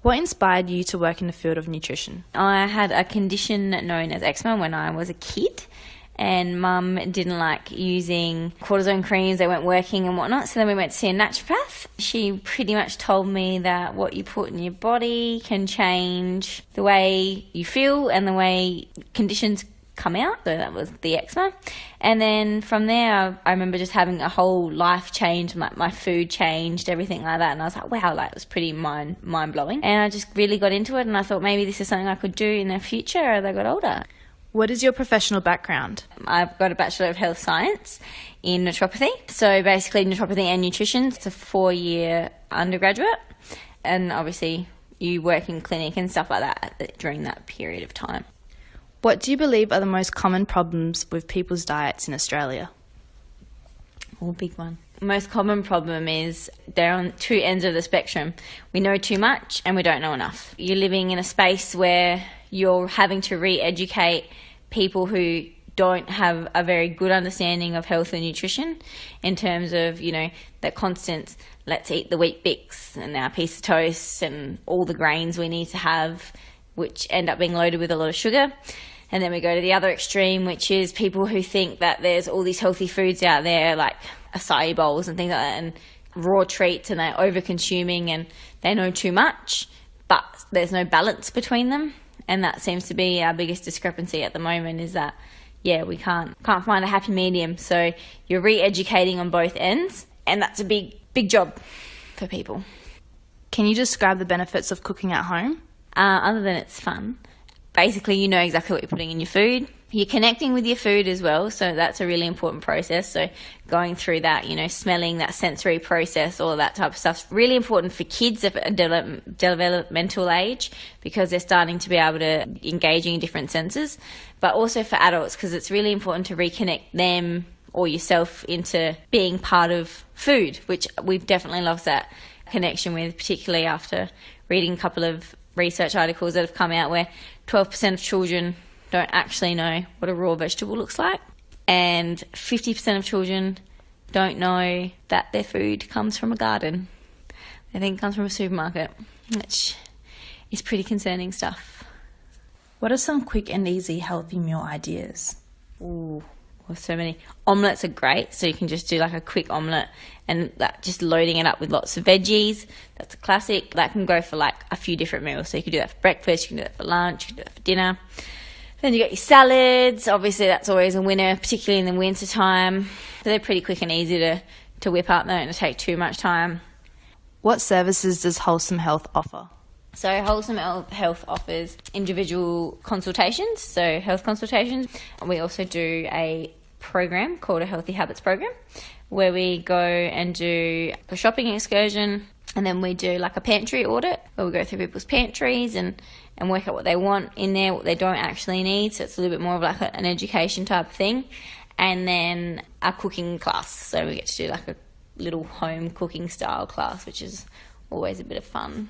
What inspired you to work in the field of nutrition? I had a condition known as eczema when I was a kid, and Mum didn't like using cortisone creams. They weren't working and whatnot. So then we went to see a naturopath. She pretty much told me that what you put in your body can change the way you feel and the way conditions come out. So that was the eczema. And then from there, I remember just having a whole life change. My food changed, everything like that. And I was like, wow, it was pretty mind-blowing. And I just really got into it, and I thought maybe this is something I could do in the future as I got older. What is your professional background? I've got a Bachelor of Health Science in Naturopathy. So basically Naturopathy and Nutrition. It's a 4-year undergraduate. And obviously you work in clinic and stuff like that during that period of time. What do you believe are the most common problems with people's diets in Australia? Oh, big one. Most common problem is they're on two ends of the spectrum. We know too much and we don't know enough. You're living in a space where you're having to re-educate people who don't have a very good understanding of health and nutrition in terms of, that constant, let's eat the wheat Bix and our piece of toast and all the grains we need to have, which end up being loaded with a lot of sugar. And then we go to the other extreme, which is people who think that there's all these healthy foods out there, like acai bowls and things like that, and raw treats, and they're over-consuming and they know too much, but there's no balance between them. And that seems to be our biggest discrepancy at the moment, is that, we can't find a happy medium. So you're re-educating on both ends, and that's a big job for people. Can you describe the benefits of cooking at home? Other than it's fun, basically you know exactly what you're putting in your food. You're connecting with your food as well, so that's a really important process. So going through that, smelling, that sensory process, all of that type of stuff's really important for kids at a developmental age, because they're starting to be able to engage in different senses, but also for adults, because it's really important to reconnect them or yourself into being part of food, which we've definitely lost that connection with, particularly after reading a couple of research articles that have come out where 12% of children don't actually know what a raw vegetable looks like, and 50% of children don't know that their food comes from a garden. They think it comes from a supermarket, which is pretty concerning stuff. What are some quick and easy healthy meal ideas? Ooh, there's so many. Omelettes are great, so you can just do like a quick omelette and just loading it up with lots of veggies. That's a classic. That can go for like a few different meals. So you can do that for breakfast, you can do that for lunch, you can do that for dinner. Then you got your salads. Obviously, that's always a winner, particularly in the winter time. So they're pretty quick and easy to whip up. They don't take too much time. What services does Wholesome Health offer? So Wholesome Health offers individual consultations, so health consultations. We also do a program called a Healthy Habits program, where we go and do a shopping excursion, and then we do like a pantry audit, where we go through people's pantries and work out what they want in there, what they don't actually need. So it's a little bit more of like an education type of thing. And then a cooking class. So we get to do like a little home cooking style class, which is always a bit of fun.